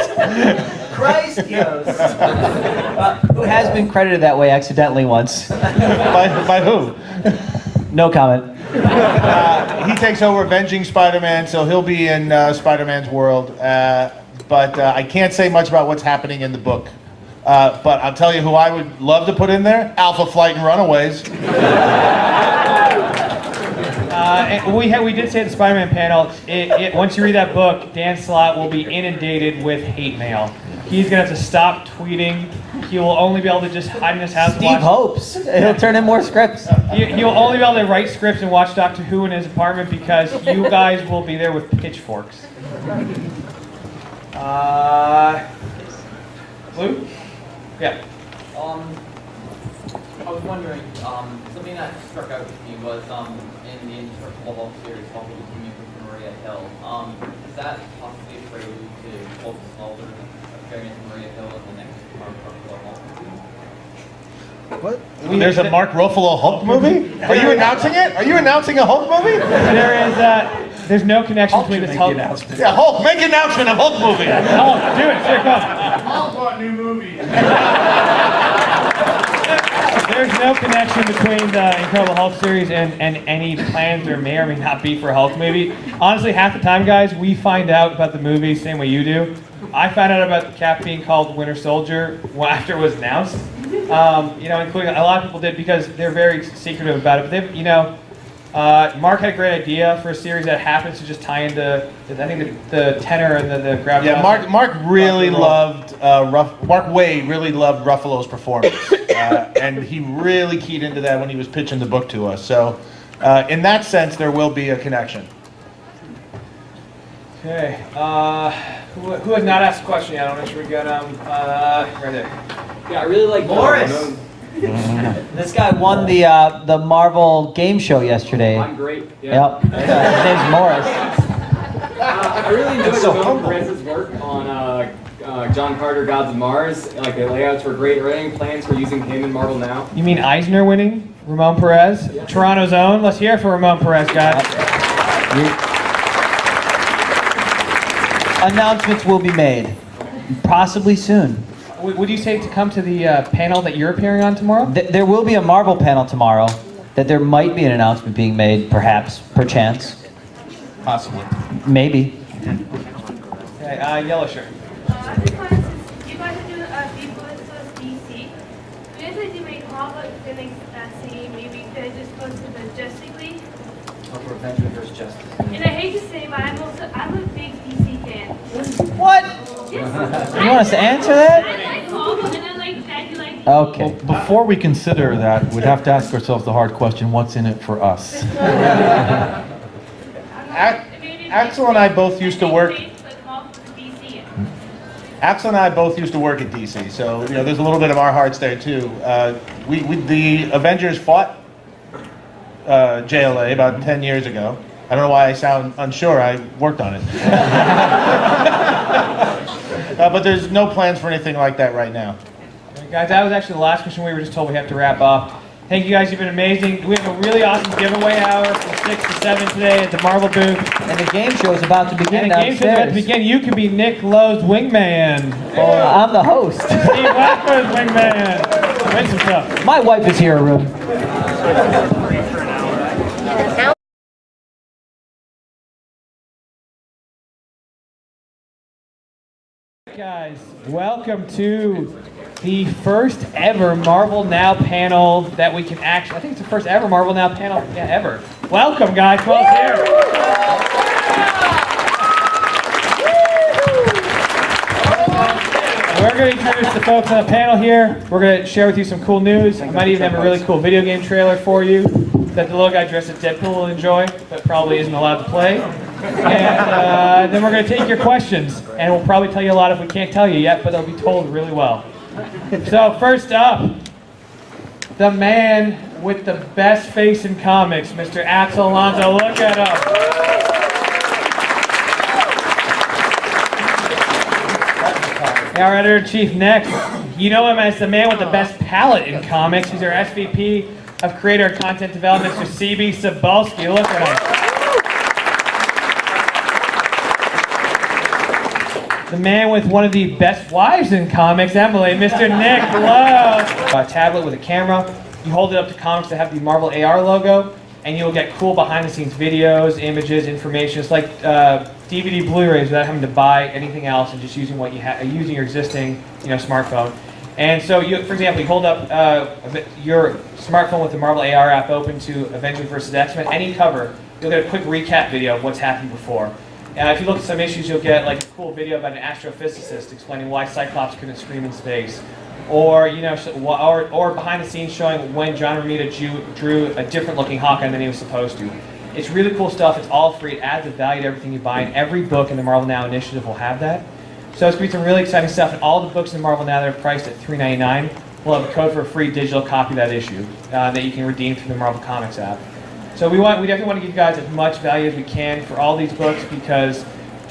who has been credited that way accidentally once. By who? No comment. He takes over Avenging Spider-Man, so he'll be in Spider-Man's world. But I can't say much about what's happening in the book. But I'll tell you who I would love to put in there: Alpha Flight and Runaways. We did say at the Spider-Man panel, once you read that book, Dan Slott will be inundated with hate mail. He's going to have to stop tweeting. He will only be able to just hide in his house and Steve watch. hopes he'll turn in more scripts. He will only be able to write scripts and watch Doctor Who in his apartment because you guys will be there with pitchforks. Blue? Yeah. I was wondering, something that struck out with me was in the indestructible Hulk series, Hulk was coming from Maria Hill. Is that possibly a prelude to Hulk Snyder appearing as Maria Hill in the next Mark Ruffalo Hulk movie? What? There's a Mark Ruffalo Hulk movie? Are you announcing it? Are you announcing a Hulk movie? There's no connection between this Hulk. Yeah, Hulk, make an announcement of Hulk movie. Hulk, do it. Here it comes. Hulk bought new movies. There's no connection between the Incredible Hulk series and any plans there may or may not be for a Hulk movie. Honestly, half the time, guys, we find out about the movie same way you do. I found out about the Cap being called Winter Soldier after it was announced. Including a lot of people did because they're very secretive about it. But they've, Mark had a great idea for a series that happens to just tie into, I think, the tenor and the gravity. Yeah, Mark really loved Mark Waid really loved Ruffalo's performance, and he really keyed into that when he was pitching the book to us. So, in that sense, there will be a connection. Okay. Who has not asked a question yet? I don't know if we got right there. Yeah, I really like Morris. This guy won the Marvel game show yesterday. I'm great. Yeah. Yep. His name's Morris. I really enjoyed Will Perez's work on John Carter, Gods of Mars. Like the layouts were great. Are there any plans for using him in Marvel now? You mean Eisner winning? Ramon Perez? Yeah. Toronto's own? Let's hear it for Ramon Perez, guys. Announcements will be made. Possibly soon. Would you say to come to the panel that you're appearing on tomorrow? There will be a Marvel panel tomorrow. That there might be an announcement being made, perhaps, perchance. Possibly. Maybe. Okay, yellow shirt. I just wanted to, you guys are doing people versus DC. When you do make Marvel, then say maybe you could just go to the Justice League. For Avenger vs. Justice. And I hate to say, but I'm a big DC fan. What? Yes. You want us to answer that? I like Marvel, and I like that you like. Okay. Well, before we consider that, we'd have to ask ourselves the hard question: what's in it for us? Axel and I both used to work. Axel and I both used to work at DC, so there's a little bit of our hearts there too. The Avengers fought JLA about 10 years ago. I don't know why I sound unsure. I worked on it. But there's no plans for anything like that right now. Guys, that was actually the last question. We were just told we have to wrap up. Thank you guys, you've been amazing. We have a really awesome giveaway hour from 6 to 7 today at the Marvel booth. And the game show is about to begin And the game show is about to begin. You can be Nick Lowe's wingman. Or I'm the host. Steve Wacker's wingman. Win some stuff. My wife is here, Arune. Guys, welcome to the first ever Marvel Now panel that we can actually, I think it's the first ever Marvel Now panel ever. Welcome, guys. Well, here. We're going to introduce the folks on the panel here. We're going to share with you some cool news. I might even have a really cool video game trailer for you that the little guy dressed as Deadpool will enjoy, but probably isn't allowed to play. And then we're going to take your questions, and we'll probably tell you a lot if we can't tell you yet, but they'll be told really well. So first up, the man with the best face in comics, Mr. Axel Alonso. Look at him. Our editor-in-chief next. You know him as the man with the best palette in comics. He's our SVP of Creator and Content Development, Mr. Cebulski. Look at him. The man with one of the best wives in comics, Emily, Mr. Nick Lowe. A tablet with a camera. You hold it up to comics that have the Marvel AR logo, and you'll get cool behind-the-scenes videos, images, information. It's like DVD Blu-rays without having to buy anything else and just using what you have, using your existing, smartphone. And so, for example, you hold up your smartphone with the Marvel AR app open to Avengers vs. X-Men. Any cover, you'll get a quick recap video of what's happened before. If you look at some issues, you'll get like a cool video about an astrophysicist explaining why Cyclops couldn't scream in space, or or behind the scenes showing when John Romita drew a different looking Hawkeye than he was supposed to. It's really cool stuff. It's all free. It adds a value to everything you buy, and every book in the Marvel Now initiative will have that. So it's going to be some really exciting stuff, and all the books in the Marvel Now that are priced at $3.99 will have a code for a free digital copy of that issue that you can redeem through the Marvel Comics app. So we definitely want to give you guys as much value as we can for all these books, because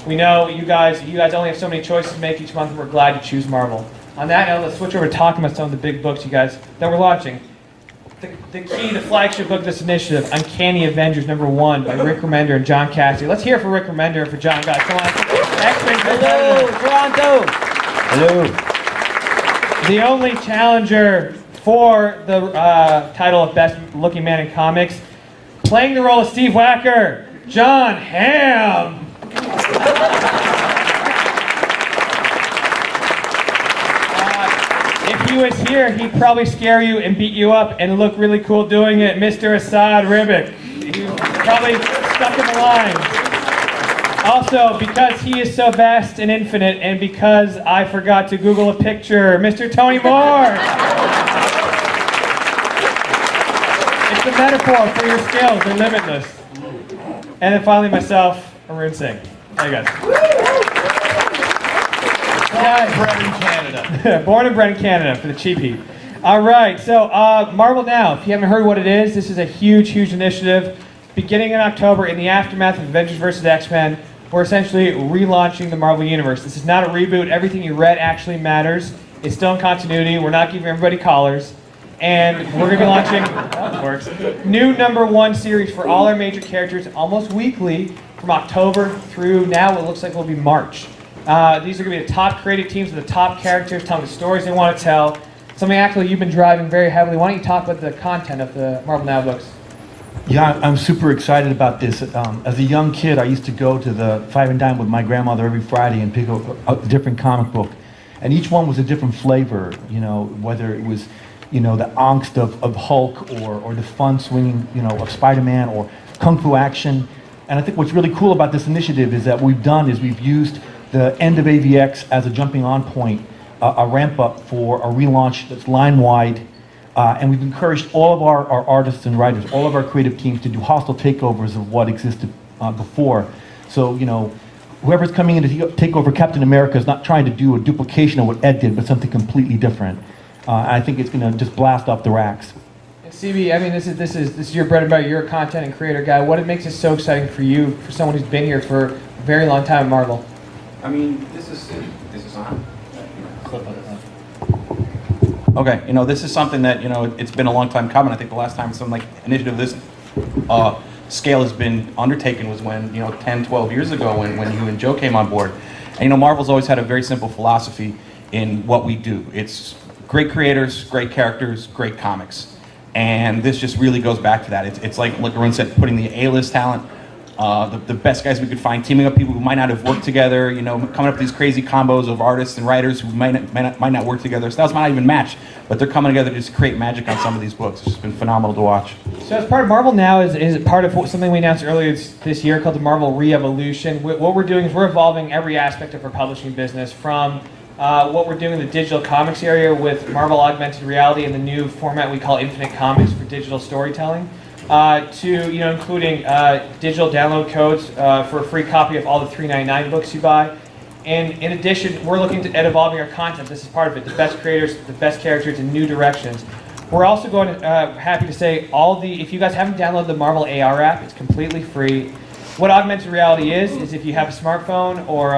we know you guys only have so many choices to make each month, and we're glad to choose Marvel. On that note, let's switch over to talking about some of the big books that we're launching. The flagship book of this initiative, Uncanny Avengers #1 by Rick Remender and John Cassidy. Let's hear it for Rick Remender and for John, guys. Come on. Hello, Toronto. Hello. The only challenger for the title of Best Looking Man in Comics, playing the role of Steve Wacker, John Hamm. If he was here, he'd probably scare you and beat you up and look really cool doing it. Mr. Assad Ribic. He probably stuck in the lines. Also, because he is so vast and infinite, and because I forgot to Google a picture, Mr. Tony Moore. It's a metaphor for your skills. They're limitless. And then finally, myself, Arune Singh. There you guys. Born and bred in Canada. Born and bred in Canada for the cheap heat. All right, so Marvel Now. If you haven't heard what it is, this is a huge, huge initiative. Beginning in October, in the aftermath of Avengers vs. X-Men, we're essentially relaunching the Marvel Universe. This is not a reboot. Everything you read actually matters. It's still in continuity. We're not giving everybody collars. And we're going to be launching new #1 series for all our major characters almost weekly from October through now what looks like will be March. These are going to be the top creative teams with the top characters telling the stories they want to tell. Something, Axel, you've been driving very heavily. Why don't you talk about the content of the Marvel Now books? Yeah, I'm super excited about this. As a young kid, I used to go to the Five and Dime with my grandmother every Friday and pick up a different comic book. And each one was a different flavor, whether it was, the angst of Hulk or the fun swinging, of Spider-Man or Kung Fu action. And I think what's really cool about this initiative is that what we've done is we've used the end of AVX as a jumping on point, a ramp up for a relaunch that's line-wide. And we've encouraged all of our artists and writers, all of our creative teams to do hostile takeovers of what existed before. So, whoever's coming in to take over Captain America is not trying to do a duplication of what Ed did, but something completely different. And I think it's going to just blast off the racks. And CB, I mean, this is your bread and butter. You're a content and creator guy. What makes it so exciting for you, for someone who's been here for a very long time at Marvel? I mean, this is on. Okay, this is something that, it's been a long time coming. I think the last time some initiative of this scale has been undertaken was when, 10, 12 years ago when you and Joe came on board. And, Marvel's always had a very simple philosophy in what we do. It's great creators, great characters, great comics. And this just really goes back to that. It's like Arun said, putting the A-list talent, the best guys we could find, teaming up people who might not have worked together, coming up with these crazy combos of artists and writers who might not work together. Styles might not even match, but they're coming together to just create magic on some of these books. It's just been phenomenal to watch. So as part of Marvel Now is part of something we announced earlier this year called the Marvel Re-Evolution. What we're doing is we're evolving every aspect of our publishing business, from what we're doing in the digital comics area with Marvel Augmented Reality and the new format we call Infinite Comics for digital storytelling, to including digital download codes for a free copy of all the $3.99 books you buy. And in addition, we're looking at evolving our content. This is part of it. The best creators, the best characters in new directions. We're also going to, happy to say, if you guys haven't downloaded the Marvel AR app, it's completely free. What augmented reality is if you have a smartphone or